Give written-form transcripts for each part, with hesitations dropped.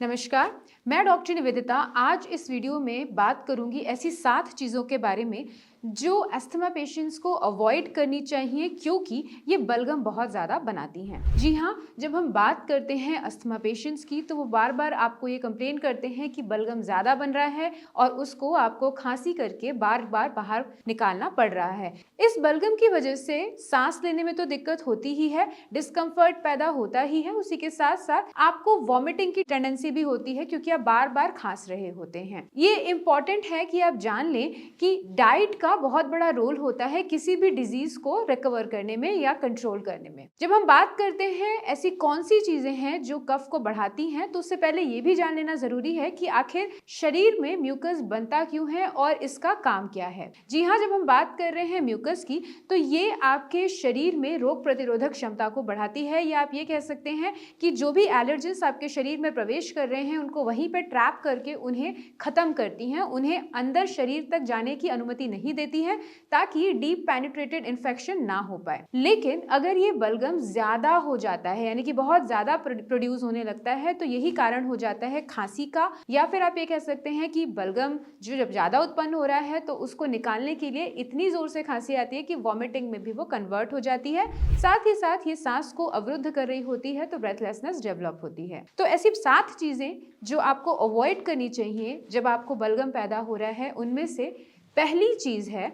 नमस्कार, मैं डॉक्टर निवेदिता आज इस वीडियो में बात करूंगी ऐसी 7 चीज़ों के बारे में जो अस्थमा पेशेंट्स को अवॉइड करनी चाहिए क्योंकि ये बलगम बहुत ज़्यादा बनाती हैं। जी हाँ, जब हम बात करते हैं अस्थमा पेशेंट्स की तो वो बार-बार आपको ये कंप्लेन करते हैं कि बलगम ज़्यादा बन रहा है और उसको आपको खांसी करके बार-बार बाहर निकालना पड़ रहा है। इस बलगम की वजह से सांस लेने में तो दिक्कत होती ही है, डिस्कम्फर्ट पैदा होता ही है, उसी के साथ-साथ आपको वॉमिटिंग की टेंडेंसी भी होती है क्योंकि आप बार-बार खांस रहे होते हैं। ये इम्पॉर्टेंट है कि आप जान लें कि डाइट का बहुत बड़ा रोल होता है किसी भी डिजीज को रिकवर करने में या कंट्रोल करने में। जब हम बात करते हैं ऐसी कौन सी चीजें हैं जो कफ को बढ़ाती हैं, तो उससे पहले ये भी जान लेना जरूरी है कि आखिर शरीर में म्यूकस बनता क्यों है और इसका काम क्या है। जी हाँ, जब हम बात कर रहे हैं म्यूकस की तो ये आपके शरीर में रोग प्रतिरोधक क्षमता को बढ़ाती है, या आप ये कह सकते हैं कि जो भी एलर्जेंस आपके शरीर में प्रवेश कर रहे हैं उनको वहीं पर ट्रैप करके उन्हें खत्म करती हैं, उन्हें अंदर शरीर तक जाने की अनुमति नहीं देती है ताकि डीप पेनिट्रेटेड इन्फेक्शन ना हो पाए। लेकिन अगर ये बलगम ज्यादा हो जाता है यानी कि बहुत ज्यादा प्रोड्यूस होने लगता है तो यही कारण हो जाता है खांसी का, या फिर आप ये कह सकते हैं कि बलगम जो जब ज्यादा उत्पन्न हो रहा है तो उसको निकालने के लिए इतनी जोर से खांसी आती है कि वॉमिटिंग में भी वो कन्वर्ट हो जाती है। साथ ही साथ ये सांस को अवरुद्ध कर रही होती है तो ब्रेथलेसनेस डेवलप होती है। तो ऐसी 7 चीजें जो आपको अवॉइड करनी चाहिए जब आपको बलगम पैदा हो रहा है, उनमें से पहली चीज है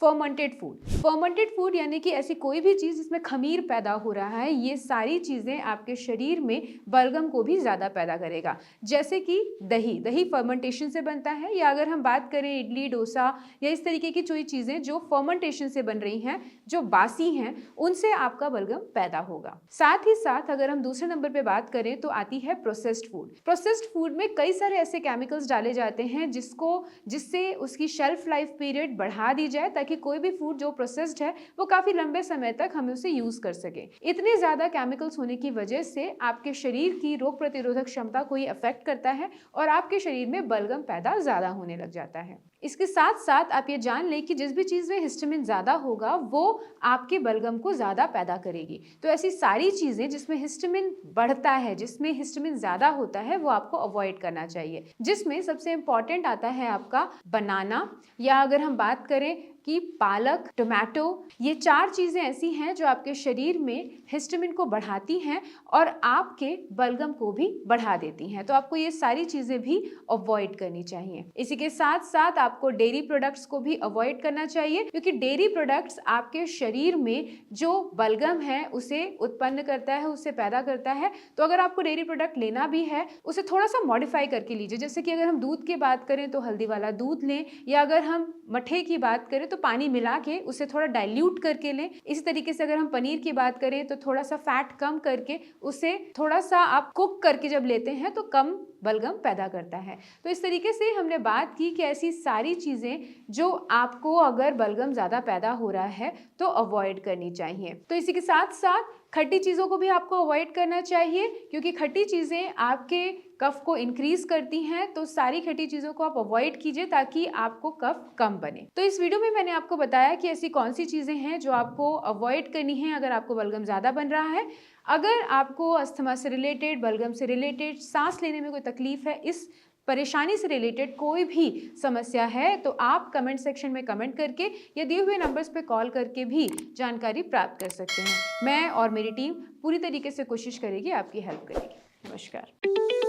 फर्मेंटेड फूड। फर्मेंटेड फूड यानी कि ऐसी कोई भी चीज जिसमें खमीर पैदा हो रहा है, ये सारी चीजें आपके शरीर में बलगम को भी ज्यादा पैदा करेगा। जैसे कि दही, दही फर्मेंटेशन से बनता है, या अगर हम बात करें इडली डोसा या इस तरीके की कोई चीजें जो फर्मेंटेशन से बन रही हैं, जो बासी हैं, उनसे आपका बलगम पैदा होगा। साथ ही साथ अगर हम दूसरे नंबर पे बात करें तो आती है प्रोसेस्ड फूड। प्रोसेस्ड फूड में कई सारे ऐसे केमिकल्स डाले जाते हैं जिससे उसकी शेल्फ लाइफ पीरियड बढ़ा दी जाए ताकि कोई भी फूड जो प्रोसेस्ड है वो काफी लंबे समय तक हम उसे यूज कर सके। इतने ज्यादा केमिकल्स होने की वजह से आपके शरीर की रोग प्रतिरोधक क्षमता को ही अफेक्ट करता है और आपके शरीर में बलगम पैदा ज्यादा होने लग जाता है। इसके साथ साथ आप ये जान लें कि जिस भी चीज में हिस्टामिन ज्यादा होगा वो आपके बलगम को ज्यादा पैदा करेगी। तो ऐसी सारी चीजें जिसमें हिस्टामिन बढ़ता है, जिसमें हिस्टामिन ज्यादा होता है, वो आपको अवॉइड करना चाहिए। जिसमें सबसे इंपॉर्टेंट आता है आपका बनाना, या अगर हम बात करें कि पालक, टोमेटो, ये 4 चीजें ऐसी हैं जो आपके शरीर में हिस्टामिन को बढ़ाती हैं और आपके बलगम को भी बढ़ा देती हैं। तो आपको ये सारी चीजें भी अवॉइड करनी चाहिए। इसी के साथ साथ आपको डेयरी प्रोडक्ट्स को भी अवॉइड करना चाहिए क्योंकि डेयरी प्रोडक्ट्स आपके शरीर में जो बलगम है उसे उत्पन्न करता है, उसे पैदा करता है। तो अगर आपको डेयरी प्रोडक्ट लेना भी है उसे थोड़ा सा मॉडिफाई करके लीजिए। जैसे कि अगर हम दूध की बात करें तो हल्दी वाला दूध लें, या अगर हम मठे की बात करें तो पानी मिला के उसे थोड़ा डाइल्यूट करके लें। इसी तरीके से अगर हम पनीर की बात करें तो थोड़ा सा फैट कम करके उसे थोड़ा सा आप कुक करके जब लेते हैं तो कम बलगम पैदा करता है। तो इस तरीके से हमने बात की कि ऐसी सारी चीजें जो आपको अगर बलगम ज्यादा पैदा हो रहा है तो अवॉइड करनी चाहिए। तो इसी के साथ साथ खट्टी चीजों को भी आपको अवॉइड करना चाहिए क्योंकि खट्टी चीजें आपके कफ को इंक्रीज करती हैं। तो सारी खट्टी चीजों को आप अवॉइड कीजिए ताकि आपको कफ कम बने। तो इस वीडियो में मैंने आपको बताया कि ऐसी कौन सी चीजें हैं जो आपको अवॉइड करनी है अगर आपको बलगम ज्यादा बन रहा है। अगर आपको अस्थमा से रिलेटेड, बलगम से रिलेटेड, सांस लेने में कोई तकलीफ है, इस परेशानी से रिलेटेड कोई भी समस्या है तो आप कमेंट सेक्शन में कमेंट करके या दिए हुए नंबर्स पे कॉल करके भी जानकारी प्राप्त कर सकते हैं। मैं और मेरी टीम पूरी तरीके से कोशिश करेगी आपकी हेल्प करेगी। नमस्कार।